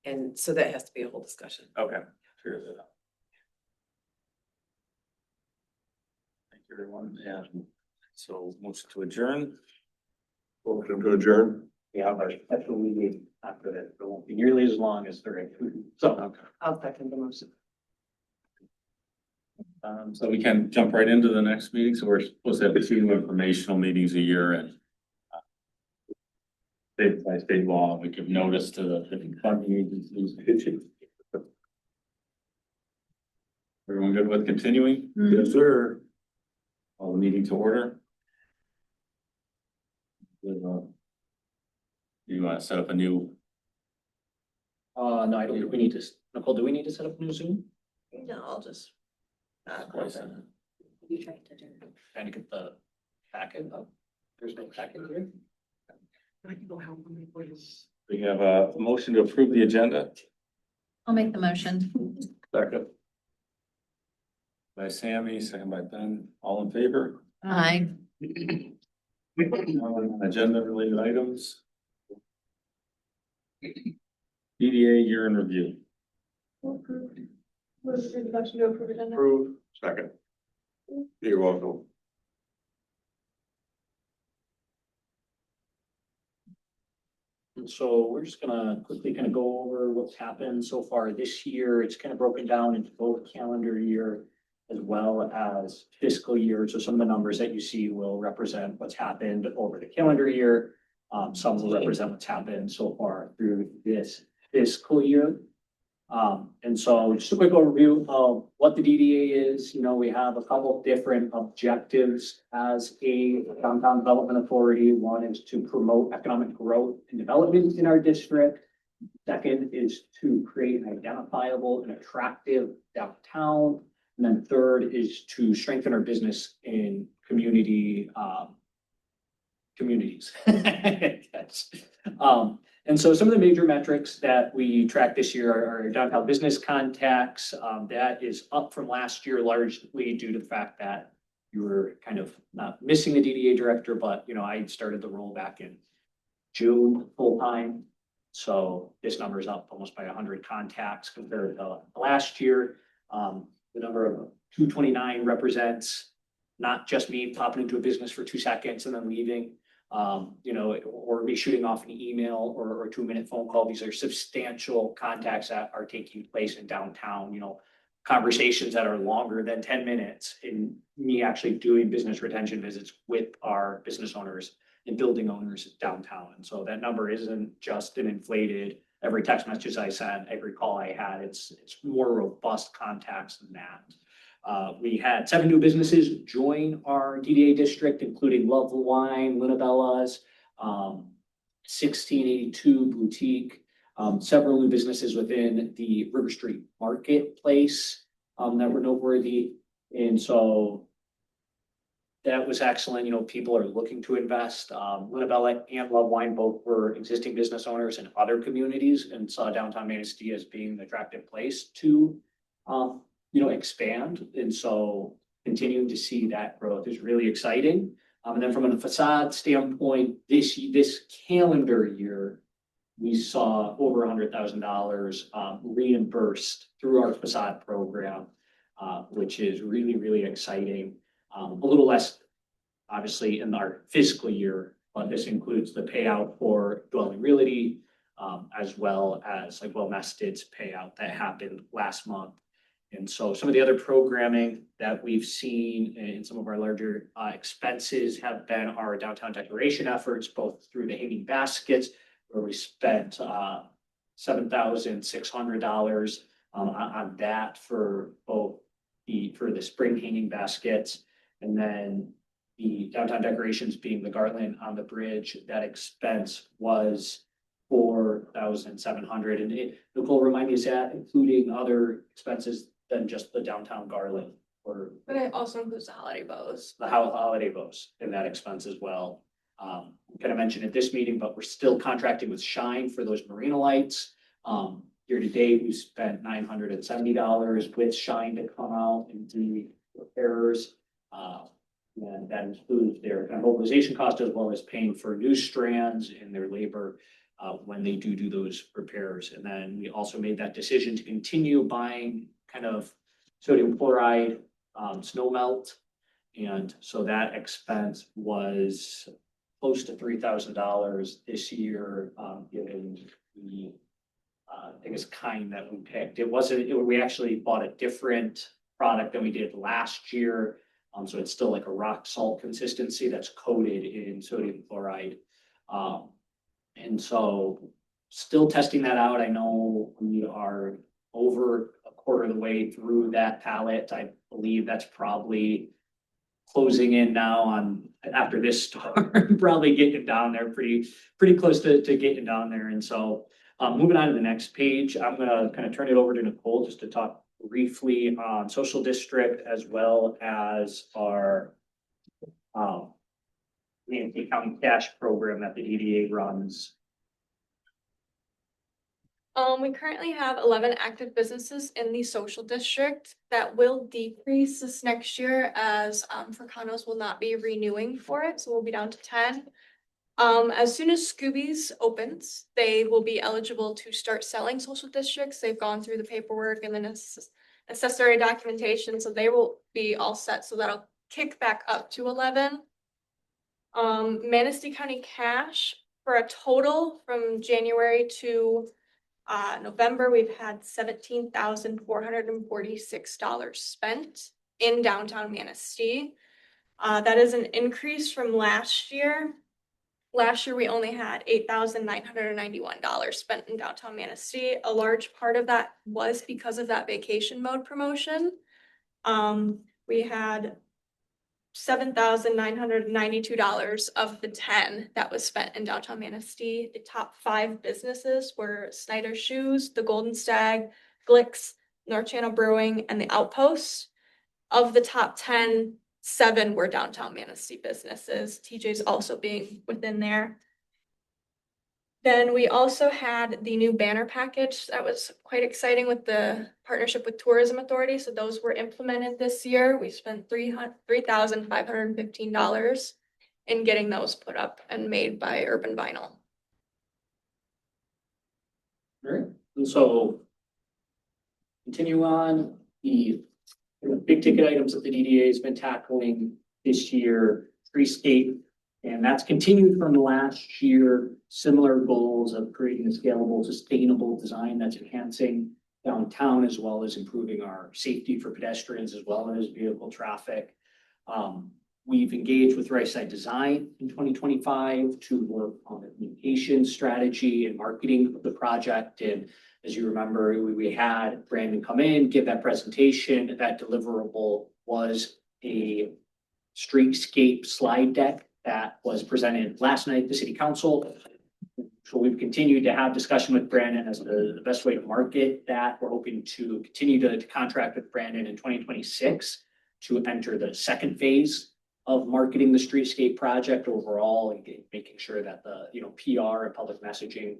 And so that has to be a whole discussion. Okay, figure that out. Thank you, everyone. Yeah. So motion to adjourn. Motion to adjourn. Yeah, our special meeting after that, it won't be nearly as long as the regular. So, Okay. I'll second the motion. So we can jump right into the next meeting. So we're supposed to have 2 informational meetings a year, and state by state law, we give notice to the different funding agencies. Everyone good with continuing? Yes, sir. Call the meeting to order. You want to set up a new? no, I don't think we need to, Nicole, do we need to set up a new Zoom? No, I'll just. You tried to do. Trying to get the packet up. There's no packet here. We have a motion to approve the agenda I'll make the motion. Second. By Sammy, second by Ben. All in favor? Aye. Agenda related items. DDA year in review. Motion to approve agenda. Approve. Second. You're welcome. And so we're just gonna quickly kind of go over what's happened so far this year. It's kind of broken down into both calendar year as well as fiscal year. So some of the numbers that you see will represent what's happened over the calendar year. Some will represent what's happened so far through this fiscal year. And so just a quick overview of what the DDA is. We have a couple of different objectives as a downtown development authority. One is to promote economic growth and development in our district. Second is to create an identifiable and attractive downtown. And then third is to strengthen our business in communities. Yes. And so some of the major metrics that we track this year are downtown business contacts. That is up from last year, largely due to the fact that you were kind of not missing the DDA director, but I started the role back in June full time. So this number is up almost by 100 contacts compared to last year. The number of 229 represents not just me popping into a business for 2 seconds and then leaving. Or me shooting off an email or a 2-minute phone call. These are substantial contacts that are taking place in downtown, conversations that are longer than 10 minutes, and me actually doing business retention visits with our business owners and building owners downtown. And so that number isn't just an inflated, every text message I sent, every call I had, it's more robust contacts than that. We had 7 new businesses join our DDA district, including Love Wine, Linabella's, 1682 Boutique, several new businesses within the River Street Marketplace that were noteworthy. And so that was excellent. You know, people are looking to invest. Linabella and Love Wine both were existing business owners in other communities and saw downtown Manistee as being an attractive place to, expand. And so continuing to see that growth is really exciting. And then from a facade standpoint, this calendar year, we saw over $100,000 reimbursed through our facade program, which is really, really exciting. A little less, obviously, in our fiscal year, but this includes the payout for dwelling realty, as well as like Masted's payout that happened last month. And so some of the other programming that we've seen in some of our larger expenses have been our downtown decoration efforts, both through the hanging baskets, where we spent $7,600 on that for both for the spring hanging baskets, and then the downtown decorations being the garland on the bridge. That expense was $4,700. And Nicole, remind me, is that including other expenses than just the downtown garland, or But it also includes the holiday bows. the holiday bows in that expense as well? Kind of mentioned at this meeting, but we're still contracting with Shine for those marina lights. Year to date, we spent $970 with Shine to come out and do repairs. And that includes their kind of mobilization cost, as well as paying for new strands and their labor when they do those repairs. And then we also made that decision to continue buying kind of sodium chloride, snow melt. And so that expense was close to $3,000 this year, given the biggest kind that we picked. We actually bought a different product than we did last year. So it's still like a rock salt consistency that's coated in sodium chloride. And so still testing that out. I know we are over a quarter of the way through that pallet. I believe that's probably closing in now on after this storm, probably getting down there pretty close to getting down there. And so moving on to the next page, I'm gonna kind of turn it over to Nicole just to talk briefly on social district, as well as our Manistee County Cash program that the DDA runs. We currently have 11 active businesses in the social district. That will decrease this next year as for condos will not be renewing for it, so we'll be down to 10. As soon as Scooby's opens, they will be eligible to start selling social districts. They've gone through the paperwork and the necessary documentation, so they will be all set. So that'll kick back up to 11. Manistee County Cash, for a total from January to November, we've had $17,446 spent in downtown Manistee. That is an increase from last year. Last year, we only had $8,991 spent in downtown Manistee. A large part of that was because of that vacation mode promotion. We had $7,992 of the 10 that was spent in downtown Manistee. The top 5 businesses were Snyder Shoes, the Golden Stag, Glicks, North Channel Brewing, and the Outpost. Of the top 10, 7 were downtown Manistee businesses, TJ's also being within there. Then we also had the new banner package that was quite exciting with the partnership with Tourism Authority. So those were implemented this year. We spent $3,515 in getting those put up and made by Urban Vinyl. All right, and so continue on the big ticket items that the DDA has been tackling this year, streetscape, and that's continued from last year. Similar goals of creating a scalable, sustainable design that's enhancing downtown, as well as improving our safety for pedestrians, as well as vehicle traffic. We've engaged with Right Side Design in 2025 to work on the communication strategy and marketing of the project. And as you remember, we had Brandon come in, give that presentation. That deliverable was a streetscape slide deck that was presented last night at the city council. So we've continued to have discussion with Brandon as the best way to market that. We're hoping to continue to contract with Brandon in 2026 to enter the second phase of marketing the streetscape project overall and making sure that the, PR and public messaging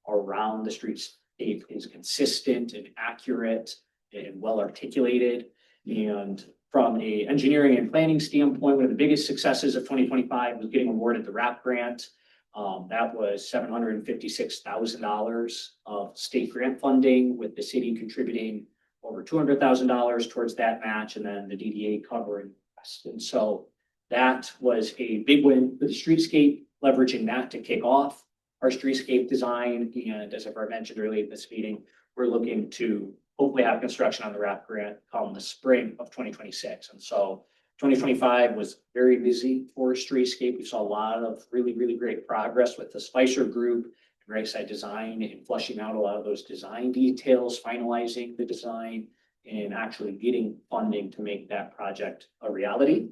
around the streetscape is consistent and accurate and well articulated. And from a engineering and planning standpoint, one of the biggest successes of 2025 was getting awarded the RAP grant. That was $756,000 of state grant funding, with the city contributing over $200,000 towards that match, and then the DDA covering the rest. And so that was a big win for the streetscape, leveraging that to kick off our streetscape design. And as I've already mentioned earlier in this meeting, we're looking to hopefully have construction on the RAP grant come the spring of 2026. And so 2025 was very busy for streetscape. We saw a lot of really, really great progress with the Spicer Group and Right Side Design and flushing out a lot of those design details, finalizing the design, and actually getting funding to make that project a reality.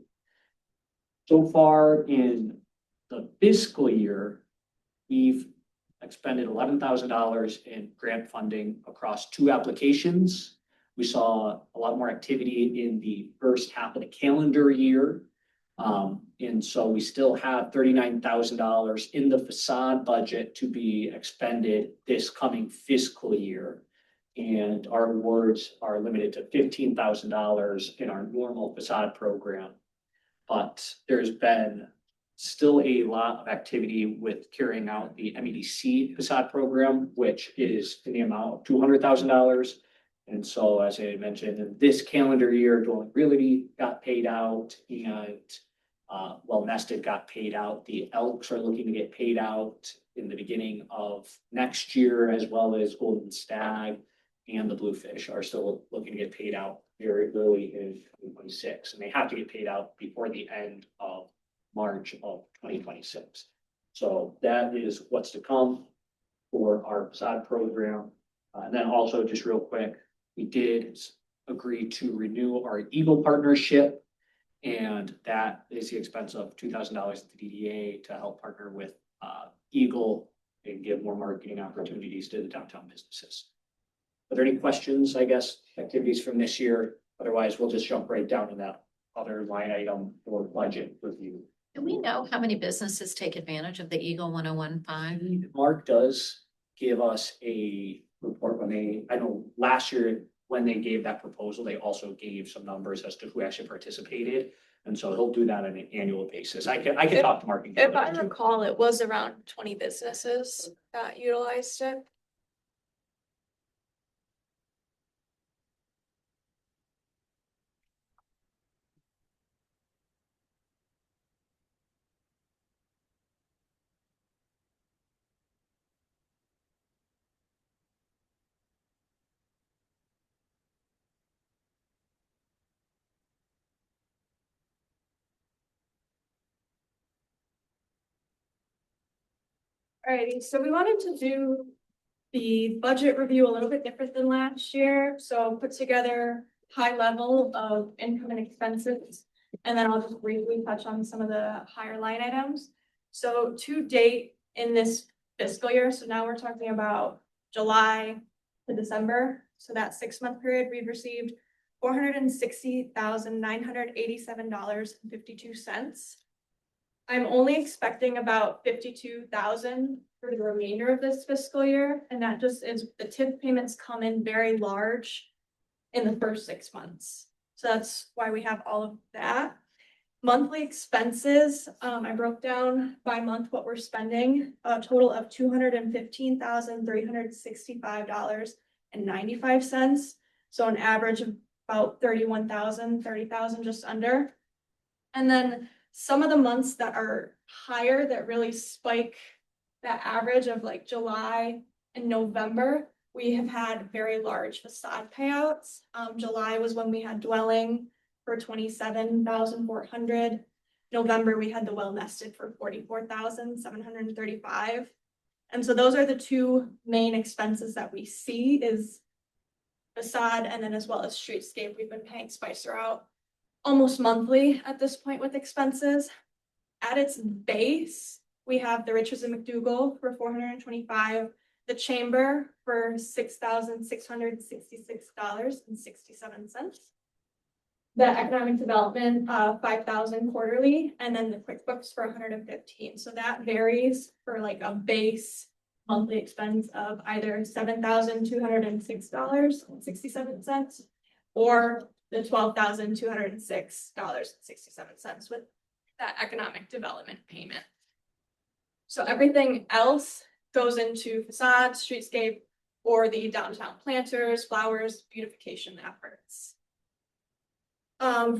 So far in the fiscal year, we've expended $11,000 in grant funding across 2 applications. We saw a lot more activity in the first half of the calendar year. And so we still have $39,000 in the facade budget to be expended this coming fiscal year. And our awards are limited to $15,000 in our normal facade program. But there's been still a lot of activity with carrying out the MEDC facade program, which is in the amount of $200,000. And so, as I mentioned, in this calendar year, Dwelling Realty got paid out, and Well Nested got paid out. The Elks are looking to get paid out in the beginning of next year, as well as Golden Stag and the Bluefish are still looking to get paid out very early in 2026. And they have to get paid out before the end of March of 2026. So that is what's to come for our facade program. And then also, just real quick, we did agree to renew our Eagle partnership, and that is the expense of $2,000 at the DDA to help partner with Eagle and give more marketing opportunities to the downtown businesses. Are there any questions, I guess, activities from this year? Otherwise, we'll just jump right down to that other line item for budget review. Do we know how many businesses take advantage of the Eagle 1015? Mark does give us a report I know last year when they gave that proposal, they also gave some numbers as to who actually participated. And so he'll do that on an annual basis. I can talk to Mark. If I recall, it was around 20 businesses that utilized it. Alrighty, so we wanted to do the budget review a little bit different than last year. So put together high level of income and expenses. And then I'll just briefly touch on some of the higher line items. So to date in this fiscal year, so now we're talking about July to December. So that 6-month period, we've received $460,987.52. I'm only expecting about 52,000 for the remainder of this fiscal year, and that just is the TIP payments come in very large in the first 6 months. So that's why we have all of that. Monthly expenses, I broke down by month what we're spending, a total of $215,365.95. So an average of about 31,000, 30,000 just under. And then some of the months that are higher that really spike that average of like July and November, we have had very large facade payouts. July was when we had dwelling for 27,400. November, we had the Well Nested for 44,735. And so those are the 2 main expenses that we see is facade and then as well as streetscape. We've been paying Spicer out almost monthly at this point with expenses. At its base, we have the Richards and McDougall for $425, the Chamber for $6,666.67. The economic development, 5,000 quarterly, and then the QuickBooks for 115. So that varies for like a base monthly expense of either $7,206.67 or the $12,206.67 with that economic development payment. So everything else goes into facade, streetscape, or the downtown planters, flowers, beautification efforts.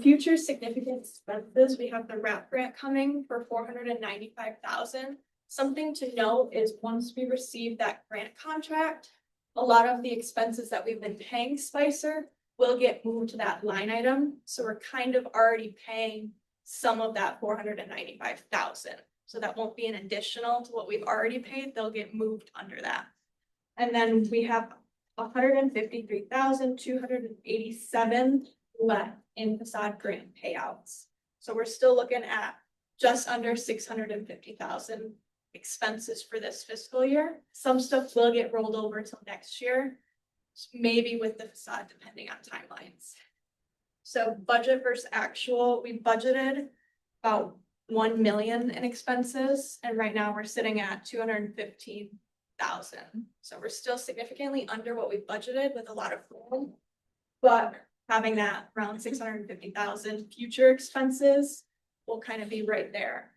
Future significant expenses, we have the RAP grant coming for $495,000. Something to note is once we receive that grant contract, a lot of the expenses that we've been paying Spicer will get moved to that line item. So we're kind of already paying some of that $495,000. So that won't be an additional to what we've already paid. They'll get moved under that. And then we have $153,287 left in facade grant payouts. So we're still looking at just under $650,000 expenses for this fiscal year. Some stuff will get rolled over till next year, maybe with the facade, depending on timelines. So budget versus actual, we budgeted about 1 million in expenses, and right now we're sitting at 215,000. So we're still significantly under what we budgeted with a lot of room, but having that around 650,000 future expenses will kind of be right there.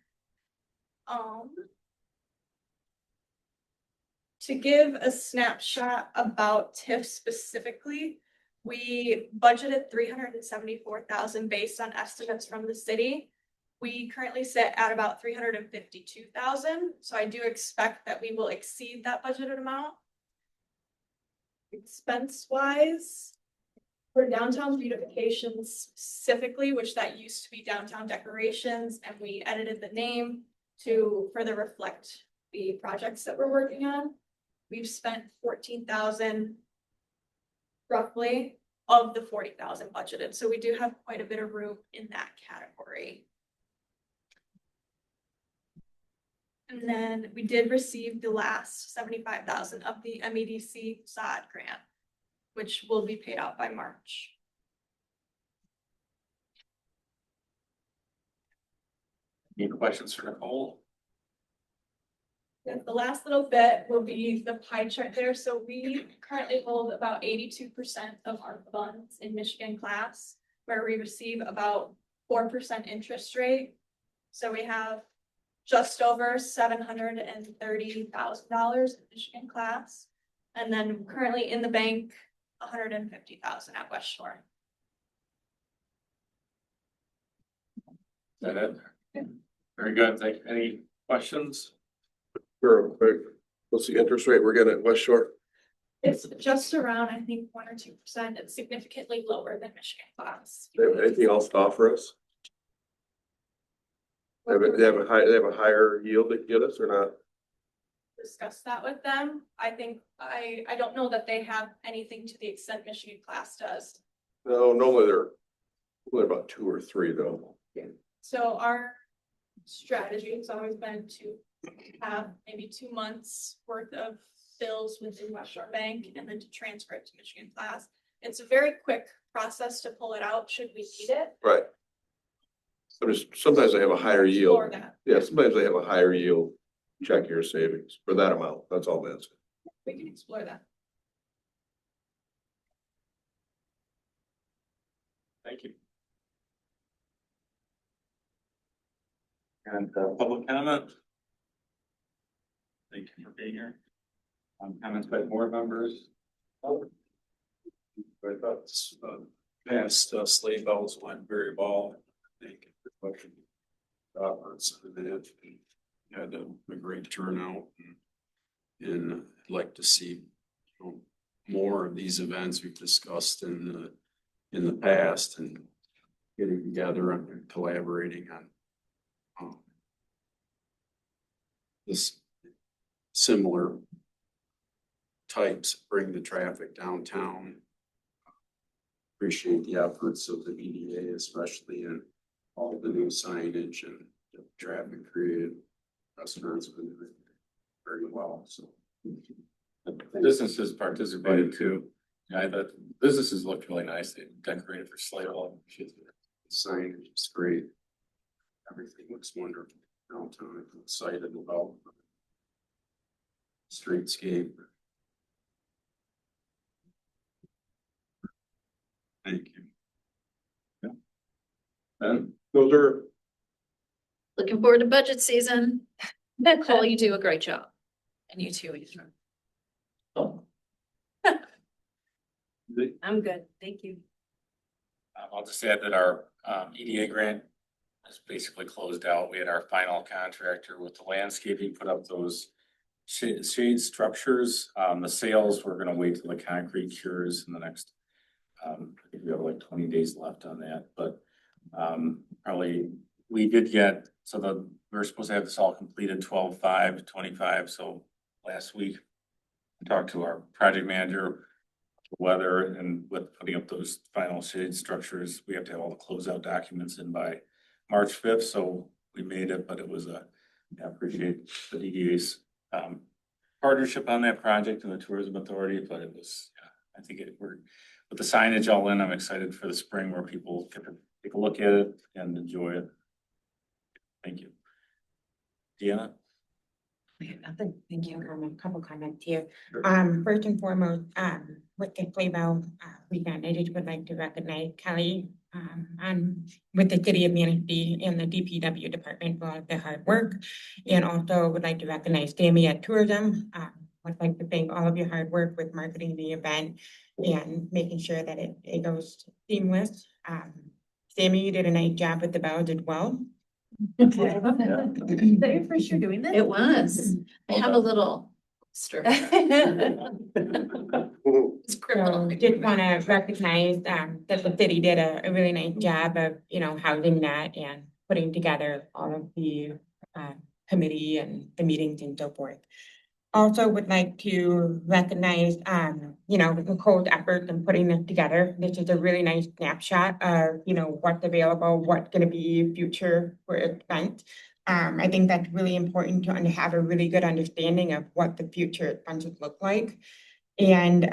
To give a snapshot about TIF specifically, we budgeted 374,000 based on estimates from the city. We currently sit at about 352,000. So I do expect that we will exceed that budgeted amount. Expense wise, for downtown beautification specifically, which that used to be downtown decorations, and we edited the name to further reflect the projects that we're working on. We've spent 14,000 roughly of the 40,000 budgeted. So we do have quite a bit of room in that category. And then we did receive the last 75,000 of the MEDC facade grant, which will be paid out by March. Any questions for Nicole? Yeah, the last little bit will be the pie chart there. So we currently hold about 82% of our funds in Michigan class, where we receive about 4% interest rate. So we have just over $730,000 in Michigan class. And then currently in the bank, 150,000 at West Shore. Is that it? Very good. Thank you. Any questions? Real quick, what's the interest rate we're getting at West Shore? It's just around, I think, 1 or 2%. It's significantly lower than Michigan class. They have anything else to offer us? They have a higher yield to get us or not? Discuss that with them. I think, I don't know that they have anything to the extent Michigan class does. No, normally they're about 2 or 3 though. So our strategy has always been to have maybe 2 months worth of bills within West Shore Bank and then to transfer it to Michigan class. It's a very quick process to pull it out should we need it. Right. Sometimes they have a higher yield. Or that. Yeah, sometimes they have a higher yield check your savings for that amount. That's all that's. We can explore that. Thank you. And public comment. Thank you for being here. Comments by board members. I thought past sleigh bells went very well. I think Roberts and then had a great turnout, and I'd like to see more of these events we've discussed in the past, and getting together and collaborating on this similar types bring the traffic downtown. Appreciate the efforts of the DDA, especially in all the new signage and the traffic created. Restaurants have been doing very well, so. Businesses participated too. Yeah, the businesses looked really nice. They decorated for sleigh ball. Signage is great. Everything looks wonderful downtown. I'm excited about streetscape. Thank you. And Those are, Looking forward to budget season. Nicole, you do a great job. And you too, Ethan. I'm good, thank you. I'll just add that our EDA grant is basically closed out. We had our final contractor with the landscaping, put up those shade structures. The sales, we're gonna wait till the concrete cures in the next, I think we have like 20 days left on that, but probably we did get, we were supposed to have this all completed 12/5/25, so last week I talked to our project manager, weather, and with putting up those final shade structures, we have to have all the closeout documents in by March 5th, so we made it, but it was I appreciate the DDA's partnership on that project and the tourism authority, but it was, I think we're with the signage all in, I'm excited for the spring where people get to take a look at it and enjoy it. Thank you. Deanna? I have nothing, thank you. A couple comments here. First and foremost, with the Playbow weekend, I just would like to recognize Kelly with the city of Manistee and the DPW department for all their hard work. And also would like to recognize Sammy at Tourism. Would like to thank all of your hard work with marketing the event and making sure that it goes seamless. Sammy, you did a nice job with the bells as well. Thank for sure doing that. It was. I have a little stir. It's criminal. So just want to recognize that the city did a really nice job of, housing that and putting together all of the committee and the meetings and so forth. Also would like to recognize, Nicole's efforts in putting this together. This is a really nice snapshot of, what's available, what's going to be future for events. I think that's really important to have a really good understanding of what the future expenses look like. And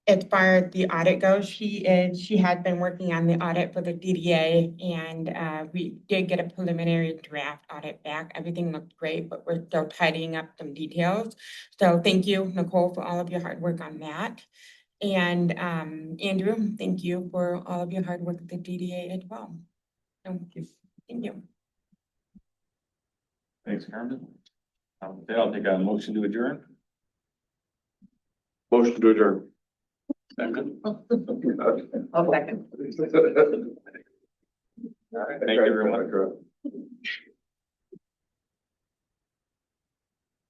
as far as the audit goes, she has been working on the audit for the DDA, and we did get a preliminary draft audit back. Everything looked great, but we're still tidying up some details. So thank you, Nicole, for all of your hard work on that. And Andrew, thank you for all of your hard work at the DDA as well. Thank you. Thanks, Carmen. I'll take a motion to adjourn. motion to adjourn. Second. I'll second. All right, thank you, everyone.